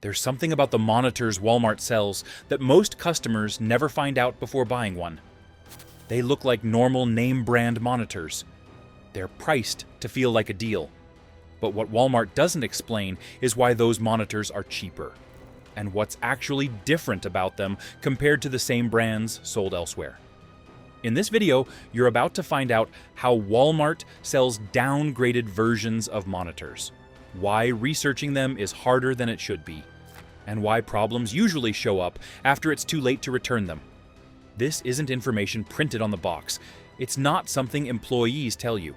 There's something about the monitors Walmart sells that most customers never find out before buying one. They look like normal name brand monitors. They're priced to feel like a deal. But what Walmart doesn't explain is why those monitors are cheaper, and what's actually different about them compared to the same brands sold elsewhere. In this video, you're about to find out how Walmart sells downgraded versions of monitors, why researching them is harder than it should be, and why problems usually show up after it's too late to return them. This isn't information printed on the box. It's not something employees tell you.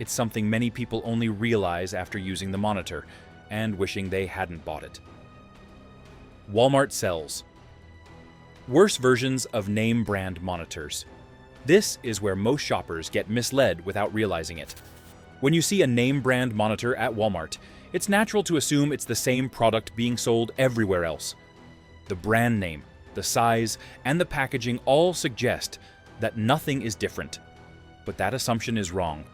It's something many people only realize after using the monitor and wishing they hadn't bought it. Walmart sells worse versions of name brand monitors. This is where most shoppers get misled without realizing it. When you see a name brand monitor at Walmart, it's natural to assume it's the same product being sold everywhere else. The brand name, the size, and the packaging all suggest that nothing is different. But that assumption is wrong.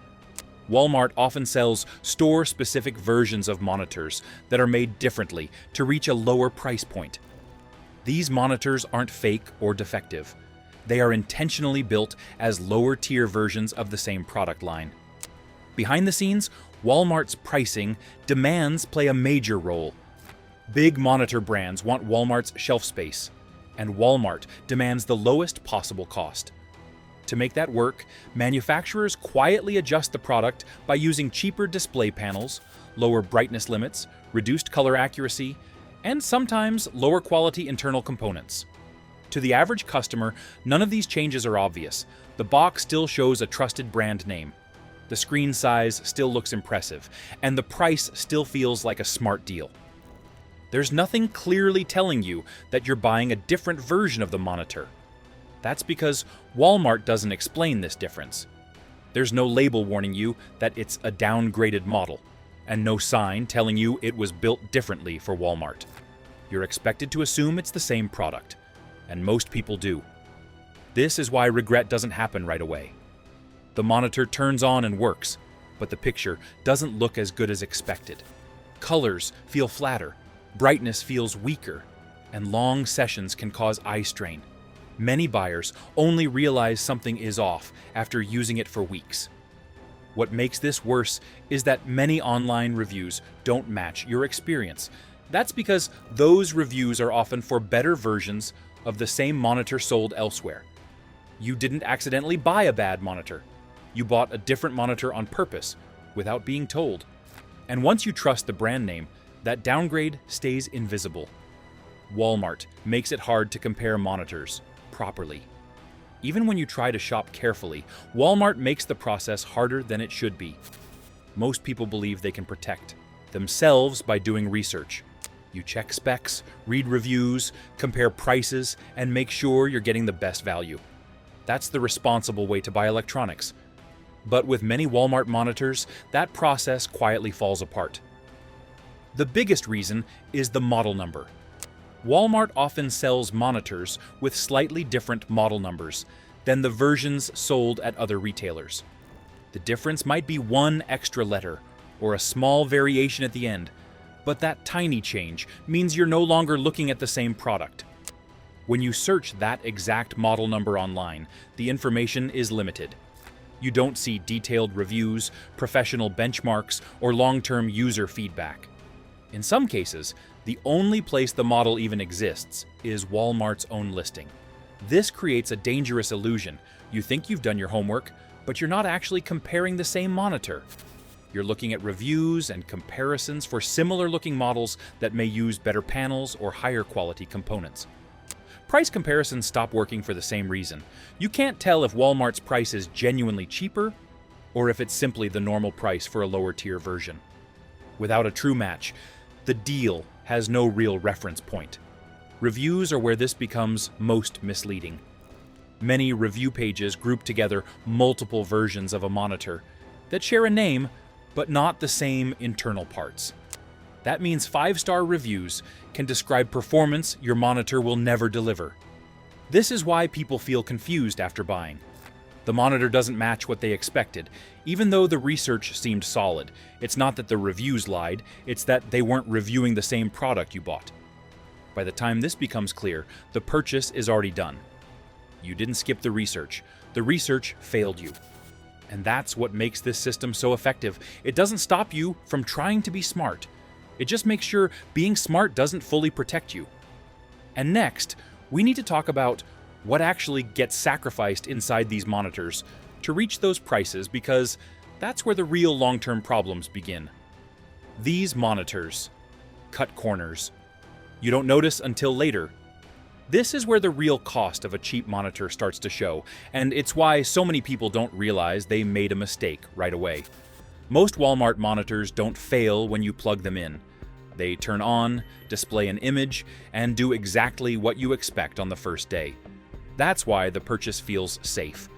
Walmart often sells store-specific versions of monitors that are made differently to reach a lower price point. These monitors aren't fake or defective. They are intentionally built as lower-tier versions of the same product line. Behind the scenes, Walmart's pricing demands play a major role. Big monitor brands want Walmart's shelf space, and Walmart demands the lowest possible cost. To make that work, manufacturers quietly adjust the product by using cheaper display panels, lower brightness limits, reduced color accuracy, and sometimes lower quality internal components. To the average customer, none of these changes are obvious. The box still shows a trusted brand name. The screen size still looks impressive, and the price still feels like a smart deal. There's nothing clearly telling you that you're buying a different version of the monitor. That's because Walmart doesn't explain this difference. There's no label warning you that it's a downgraded model, and no sign telling you it was built differently for Walmart. You're expected to assume it's the same product, and most people do. This is why regret doesn't happen right away. The monitor turns on and works, but the picture doesn't look as good as expected. Colors feel flatter, brightness feels weaker, and long sessions can cause eye strain. Many buyers only realize something is off after using it for weeks. What makes this worse is that many online reviews don't match your experience. That's because those reviews are often for better versions of the same monitor sold elsewhere. You didn't accidentally buy a bad monitor. You bought a different monitor on purpose, without being told. And once you trust the brand name, that downgrade stays invisible. Walmart makes it hard to compare monitors properly. Even when you try to shop carefully, Walmart makes the process harder than it should be. Most people believe they can protect themselves by doing research. You check specs, read reviews, compare prices, and make sure you're getting the best value. That's the responsible way to buy electronics. But with many Walmart monitors, that process quietly falls apart. The biggest reason is the model number. Walmart often sells monitors with slightly different model numbers than the versions sold at other retailers. The difference might be one extra letter or a small variation at the end, but that tiny change means you're no longer looking at the same product. When you search that exact model number online, the information is limited. You don't see detailed reviews, professional benchmarks, or long-term user feedback. In some cases, the only place the model even exists is Walmart's own listing. This creates a dangerous illusion. You think you've done your homework, but you're not actually comparing the same monitor. You're looking at reviews and comparisons for similar-looking models that may use better panels or higher-quality components. Price comparisons stop working for the same reason. You can't tell if Walmart's price is genuinely cheaper or if it's simply the normal price for a lower-tier version. Without a true match, the deal has no real reference point. Reviews are where this becomes most misleading. Many review pages group together multiple versions of a monitor that share a name, but not the same internal parts. That means 5-star reviews can describe performance your monitor will never deliver. This is why people feel confused after buying. The monitor doesn't match what they expected. Even though the research seemed solid, it's not that the reviews lied, it's that they weren't reviewing the same product you bought. By the time this becomes clear, the purchase is already done. You didn't skip the research failed you. And that's what makes this system so effective. It doesn't stop you from trying to be smart. It just makes sure being smart doesn't fully protect you. And next, we need to talk about what actually gets sacrificed inside these monitors to reach those prices, because that's where the real long-term problems begin. These monitors cut corners. You don't notice until later. This is where the real cost of a cheap monitor starts to show, and it's why so many people don't realize they made a mistake right away. Most Walmart monitors don't fail when you plug them in. They turn on, display an image, and do exactly what you expect on the first day. That's why the purchase feels safe.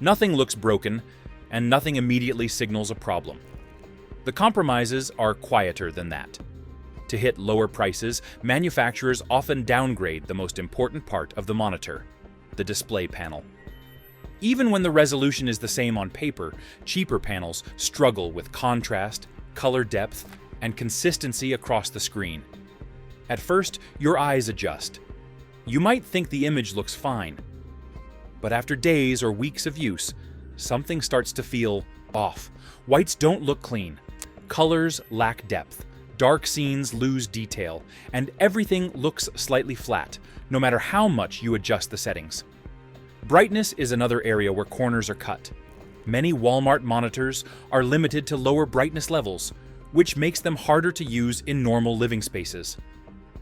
Nothing looks broken, and nothing immediately signals a problem. The compromises are quieter than that. To hit lower prices, manufacturers often downgrade the most important part of the monitor, the display panel. Even when the resolution is the same on paper, cheaper panels struggle with contrast, color depth, and consistency across the screen. At first, your eyes adjust. You might think the image looks fine, but after days or weeks of use, something starts to feel off. Whites don't look clean, colors lack depth, dark scenes lose detail, and everything looks slightly flat, no matter how much you adjust the settings. Brightness is another area where corners are cut. Many Walmart monitors are limited to lower brightness levels, which makes them harder to use in normal living spaces.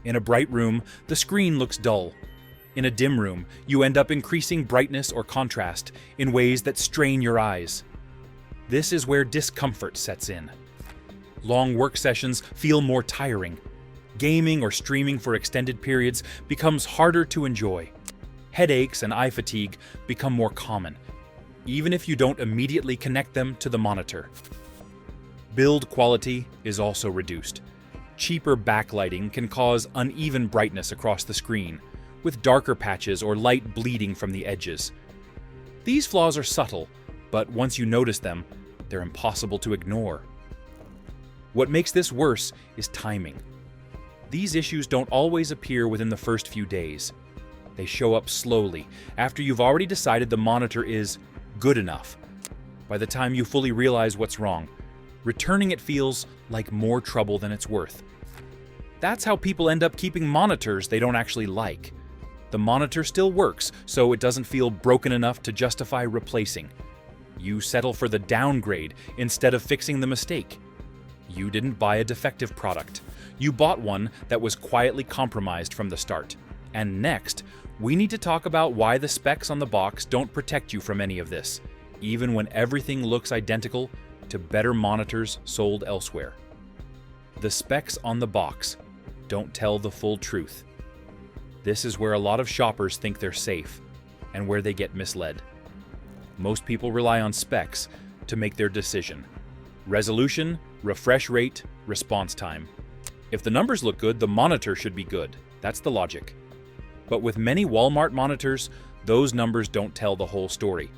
In a bright room, the screen looks dull. In a dim room, you end up increasing brightness or contrast in ways that strain your eyes. This is where discomfort sets in. Long work sessions feel more tiring. Gaming or streaming for extended periods becomes harder to enjoy. Headaches and eye fatigue become more common, even if you don't immediately connect them to the monitor. Build quality is also reduced. Cheaper backlighting can cause uneven brightness across the screen, with darker patches or light bleeding from the edges. These flaws are subtle, but once you notice them, they're impossible to ignore. What makes this worse is timing. These issues don't always appear within the first few days. They show up slowly, after you've already decided the monitor is good enough. By the time you fully realize what's wrong, returning it feels like more trouble than it's worth. That's how people end up keeping monitors they don't actually like. The monitor still works, so it doesn't feel broken enough to justify replacing. You settle for the downgrade instead of fixing the mistake. You didn't buy a defective product. You bought one that was quietly compromised from the start. And next, we need to talk about why the specs on the box don't protect you from any of this, even when everything looks identical to better monitors sold elsewhere. The specs on the box don't tell the full truth. This is where a lot of shoppers think they're safe, and where they get misled. Most people rely on specs to make their decision. Resolution, refresh rate, response time. If the numbers look good, the monitor should be good. That's the logic. But with many Walmart monitors, those numbers don't tell the whole story.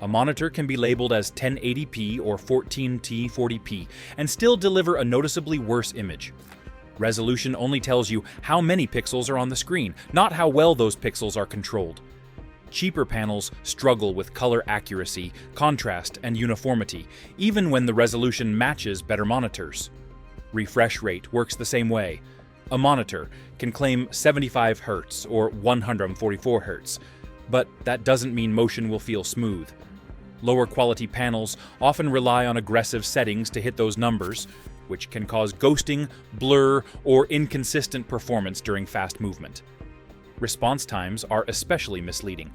A monitor can be labeled as 1080p or 14T40p and still deliver a noticeably worse image. Resolution only tells you how many pixels are on the screen, not how well those pixels are controlled. Cheaper panels struggle with color accuracy, contrast, and uniformity, even when the resolution matches better monitors. Refresh rate works the same way. A monitor can claim 75 Hz or 144 Hz, but that doesn't mean motion will feel smooth. Lower quality panels often rely on aggressive settings to hit those numbers, which can cause ghosting, blur, or inconsistent performance during fast movement. Response times are especially misleading.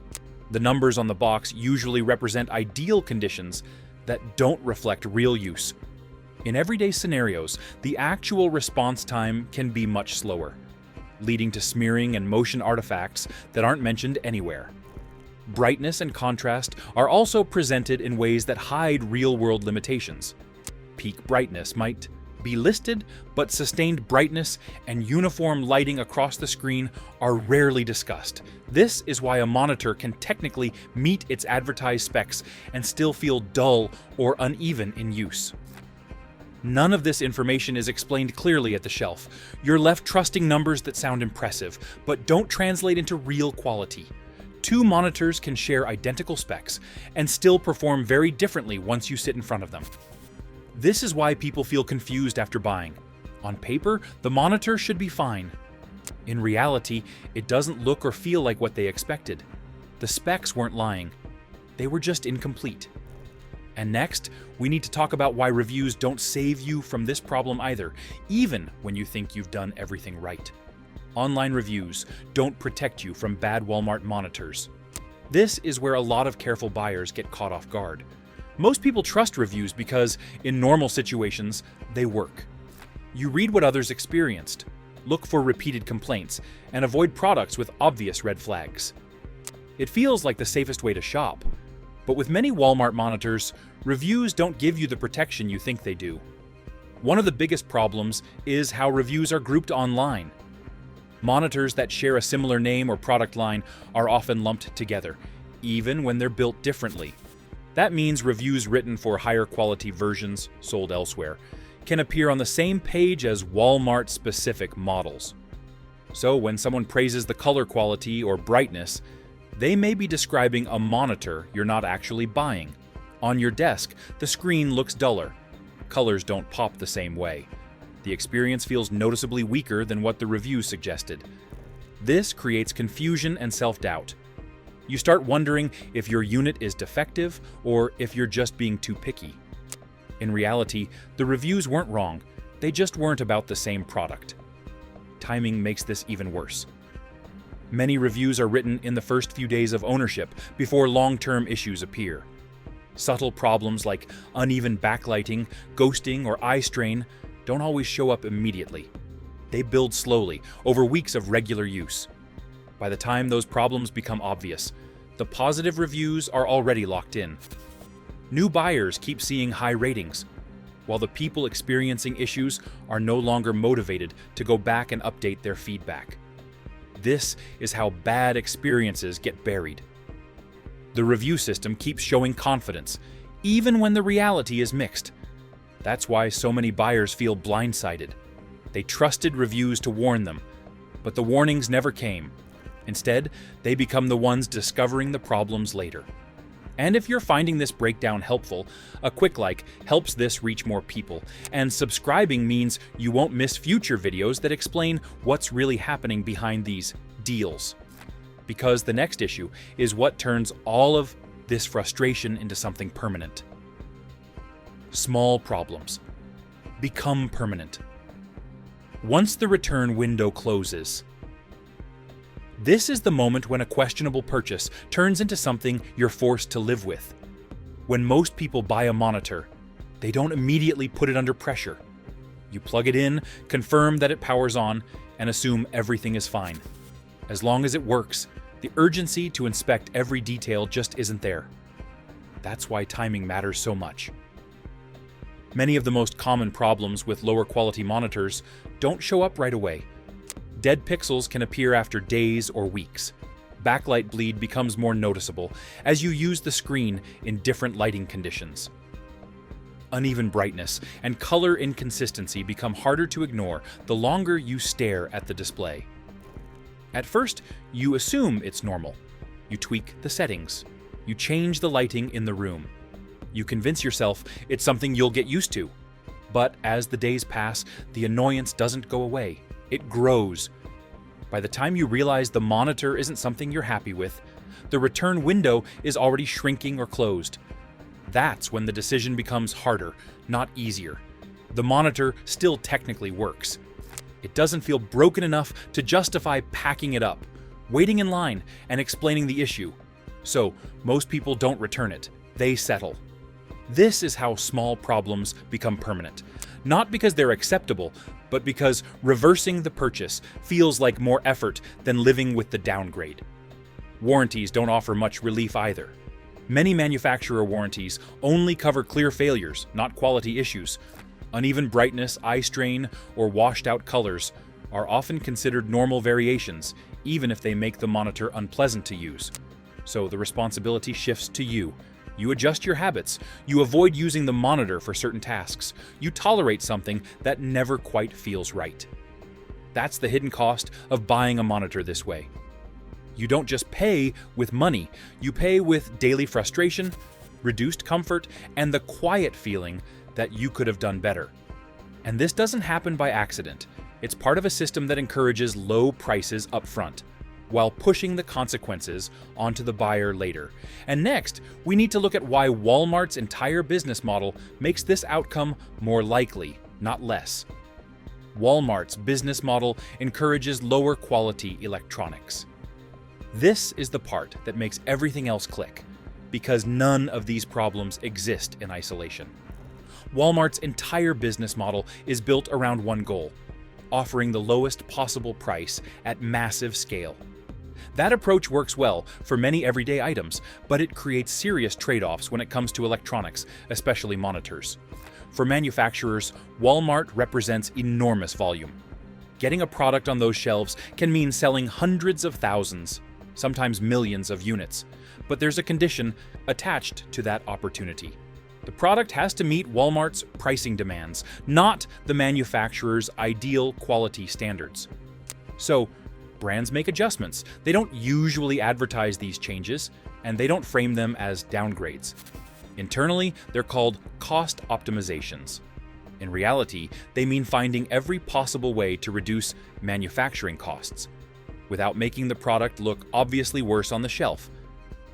The numbers on the box usually represent ideal conditions that don't reflect real use. In everyday scenarios, the actual response time can be much slower, leading to smearing and motion artifacts that aren't mentioned anywhere. Brightness and contrast are also presented in ways that hide real-world limitations. Peak brightness might be listed, but sustained brightness and uniform lighting across the screen are rarely discussed. This is why a monitor can technically meet its advertised specs and still feel dull or uneven in use. None of this information is explained clearly at the shelf. You're left trusting numbers that sound impressive, but don't translate into real quality. Two monitors can share identical specs and still perform very differently once you sit in front of them. This is why people feel confused after buying. On paper, the monitor should be fine. In reality, it doesn't look or feel like what they expected. The specs weren't lying. They were just incomplete. And next, we need to talk about why reviews don't save you from this problem either, even when you think you've done everything right. Online reviews don't protect you from bad Walmart monitors. This is where a lot of careful buyers get caught off guard. Most people trust reviews because, in normal situations, they work. You read what others experienced, look for repeated complaints, and avoid products with obvious red flags. It feels like the safest way to shop. But with many Walmart monitors, reviews don't give you the protection you think they do. One of the biggest problems is how reviews are grouped online. Monitors that share a similar name or product line are often lumped together, even when they're built differently. That means reviews written for higher quality versions sold elsewhere can appear on the same page as Walmart-specific models. So when someone praises the color quality or brightness, they may be describing a monitor you're not actually buying. On your desk, the screen looks duller. Colors don't pop the same way. The experience feels noticeably weaker than what the review suggested. This creates confusion and self-doubt. You start wondering if your unit is defective or if you're just being too picky. In reality, the reviews weren't wrong. They just weren't about the same product. Timing makes this even worse. Many reviews are written in the first few days of ownership before long-term issues appear. Subtle problems like uneven backlighting, ghosting, or eye strain don't always show up immediately. They build slowly, over weeks of regular use. By the time those problems become obvious, the positive reviews are already locked in. New buyers keep seeing high ratings, while the people experiencing issues are no longer motivated to go back and update their feedback. This is how bad experiences get buried. The review system keeps showing confidence, even when the reality is mixed. That's why so many buyers feel blindsided. They trusted reviews to warn them, but the warnings never came. Instead, they become the ones discovering the problems later. And if you're finding this breakdown helpful, a quick like helps this reach more people, and subscribing means you won't miss future videos that explain what's really happening behind these deals. Because the next issue is what turns all of this frustration into something permanent. Small problems become permanent. Once the return window closes, this is the moment when a questionable purchase turns into something you're forced to live with. When most people buy a monitor, they don't immediately put it under pressure. You plug it in, confirm that it powers on, and assume everything is fine. As long as it works, the urgency to inspect every detail just isn't there. That's why timing matters so much. Many of the most common problems with lower quality monitors don't show up right away. Dead pixels can appear after days or weeks. Backlight bleed becomes more noticeable as you use the screen in different lighting conditions. Uneven brightness and color inconsistency become harder to ignore the longer you stare at the display. At first, you assume it's normal. You tweak the settings. You change the lighting in the room. You convince yourself it's something you'll get used to. But as the days pass, the annoyance doesn't go away. It grows. By the time you realize the monitor isn't something you're happy with, the return window is already shrinking or closed. That's when the decision becomes harder, not easier. The monitor still technically works. It doesn't feel broken enough to justify packing it up, waiting in line, and explaining the issue. So, most people don't return it. They settle. This is how small problems become permanent. Not because they're acceptable, but because reversing the purchase feels like more effort than living with the downgrade. Warranties don't offer much relief either. Many manufacturer warranties only cover clear failures, not quality issues. Uneven brightness, eye strain, or washed out colors are often considered normal variations, even if they make the monitor unpleasant to use. So the responsibility shifts to you. You adjust your habits. You avoid using the monitor for certain tasks. You tolerate something that never quite feels right. That's the hidden cost of buying a monitor this way. You don't just pay with money, you pay with daily frustration, reduced comfort, and the quiet feeling that you could have done better. And this doesn't happen by accident. It's part of a system that encourages low prices up front, while pushing the consequences onto the buyer later. And next, we need to look at why Walmart's entire business model makes this outcome more likely, not less. Walmart's business model encourages lower quality electronics. This is the part that makes everything else click, because none of these problems exist in isolation. Walmart's entire business model is built around one goal: offering the lowest possible price at massive scale. That approach works well for many everyday items, but it creates serious trade-offs when it comes to electronics, especially monitors. For manufacturers, Walmart represents enormous volume. Getting a product on those shelves can mean selling hundreds of thousands, sometimes millions of units. But there's a condition attached to that opportunity. The product has to meet Walmart's pricing demands, not the manufacturer's ideal quality standards. So, brands make adjustments. They don't usually advertise these changes, and they don't frame them as downgrades. Internally, they're called cost optimizations. In reality, they mean finding every possible way to reduce manufacturing costs, without making the product look obviously worse on the shelf.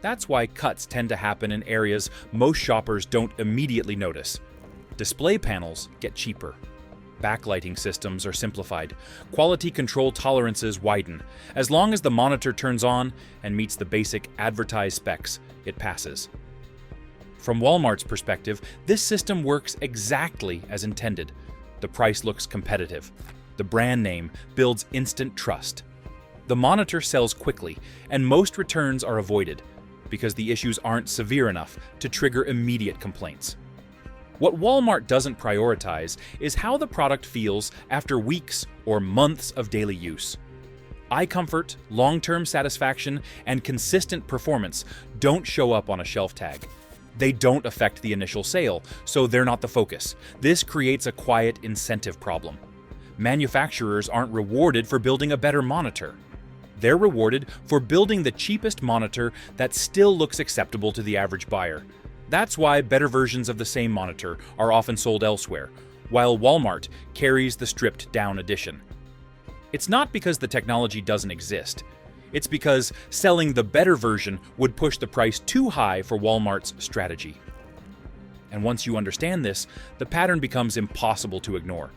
That's why cuts tend to happen in areas most shoppers don't immediately notice. Display panels get cheaper. Backlighting systems are simplified. Quality control tolerances widen. As long as the monitor turns on and meets the basic advertised specs, it passes. From Walmart's perspective, this system works exactly as intended. The price looks competitive. The brand name builds instant trust. The monitor sells quickly, and most returns are avoided because the issues aren't severe enough to trigger immediate complaints. What Walmart doesn't prioritize is how the product feels after weeks or months of daily use. Eye comfort, long-term satisfaction, and consistent performance don't show up on a shelf tag. They don't affect the initial sale, so they're not the focus. This creates a quiet incentive problem. Manufacturers aren't rewarded for building a better monitor. They're rewarded for building the cheapest monitor that still looks acceptable to the average buyer. That's why better versions of the same monitor are often sold elsewhere, while Walmart carries the stripped-down edition. It's not because the technology doesn't exist. It's because selling the better version would push the price too high for Walmart's strategy. And once you understand this, the pattern becomes impossible to ignore.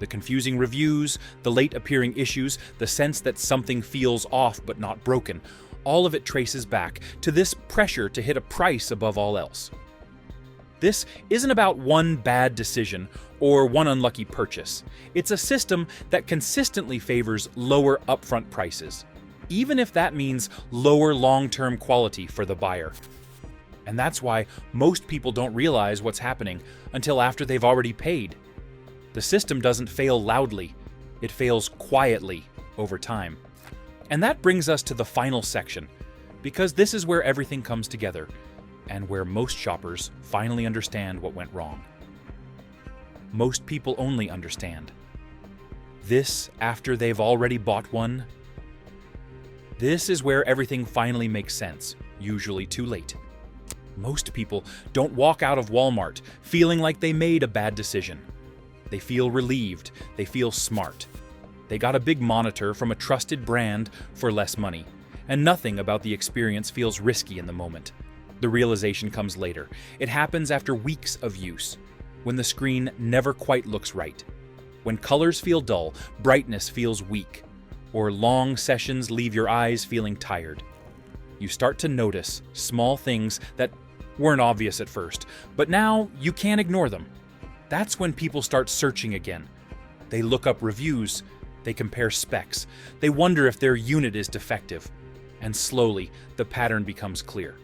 The confusing reviews, the late-appearing issues, the sense that something feels off but not broken, all of it traces back to this pressure to hit a price above all else. This isn't about one bad decision or one unlucky purchase. It's a system that consistently favors lower upfront prices, even if that means lower long-term quality for the buyer. And that's why most people don't realize what's happening until after they've already paid. The system doesn't fail loudly, it fails quietly over time. And that brings us to the final section, because this is where everything comes together, and where most shoppers finally understand what went wrong. Most people only understand this after they've already bought one. This is where everything finally makes sense, usually too late. Most people don't walk out of Walmart feeling like they made a bad decision. They feel relieved, they feel smart. They got a big monitor from a trusted brand for less money, and nothing about the experience feels risky in the moment. The realization comes later. It happens after weeks of use, when the screen never quite looks right, when colors feel dull, brightness feels weak, or long sessions leave your eyes feeling tired. You start to notice small things that weren't obvious at first, but now you can't ignore them. That's when people start searching again. They look up reviews, they compare specs, they wonder if their unit is defective, and slowly the pattern becomes clear.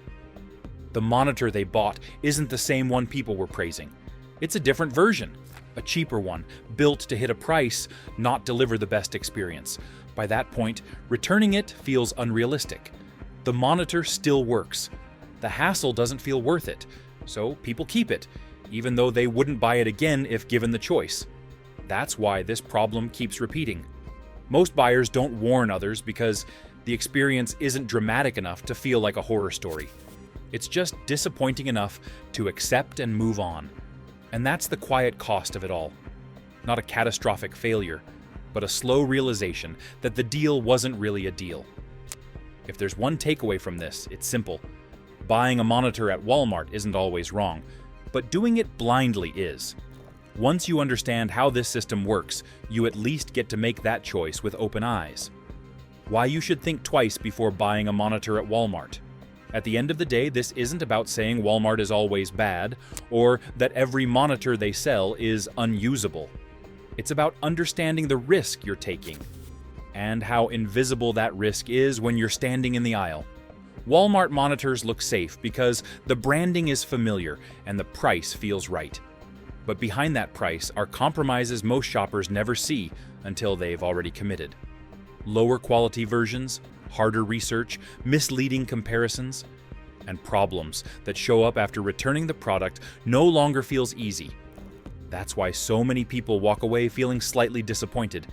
The monitor they bought isn't the same one people were praising. It's a different version. a cheaper one, built to hit a price, not deliver the best experience. By that point, returning it feels unrealistic. The monitor still works. The hassle doesn't feel worth it, so people keep it, even though they wouldn't buy it again if given the choice. That's why this problem keeps repeating. Most buyers don't warn others because the experience isn't dramatic enough to feel like a horror story. It's just disappointing enough to accept and move on. And that's the quiet cost of it all. Not a catastrophic failure, but a slow realization that the deal wasn't really a deal. If there's one takeaway from this, it's simple. Buying a monitor at Walmart isn't always wrong, but doing it blindly is. Once you understand how this system works, you at least get to make that choice with open eyes. Why you should think twice before buying a monitor at Walmart. At the end of the day, this isn't about saying Walmart is always bad, or that every monitor they sell is unusable. It's about understanding the risk you're taking, and how invisible that risk is when you're standing in the aisle. Walmart monitors look safe because the branding is familiar and the price feels right. But behind that price are compromises most shoppers never see until they've already committed. Lower quality versions, harder research, misleading comparisons, and problems that show up after returning the product no longer feels easy. That's why so many people walk away feeling slightly disappointed,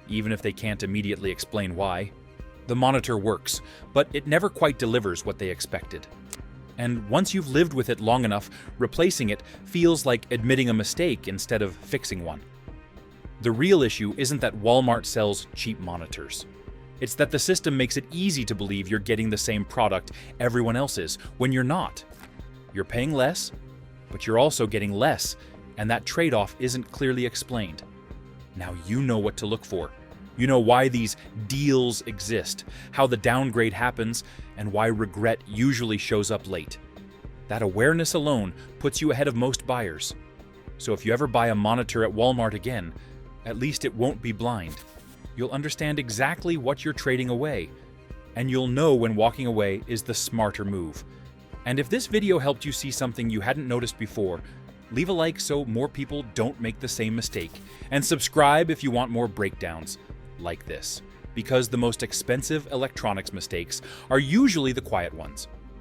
even if they can't immediately explain why. The monitor works, but it never quite delivers what they expected. And once you've lived with it long enough, replacing it feels like admitting a mistake instead of fixing one. The real issue isn't that Walmart sells cheap monitors. It's that the system makes it easy to believe you're getting the same product everyone else is, when you're not. You're paying less, but you're also getting less, and that trade-off isn't clearly explained. Now you know what to look for. You know why these deals exist, how the downgrade happens, and why regret usually shows up late. That awareness alone puts you ahead of most buyers. So if you ever buy a monitor at Walmart again, at least it won't be blind. You'll understand exactly what you're trading away, and you'll know when walking away is the smarter move. And if this video helped you see something you hadn't noticed before, leave a like so more people don't make the same mistake, and subscribe if you want more breakdowns like this, because the most expensive electronics mistakes are usually the quiet ones.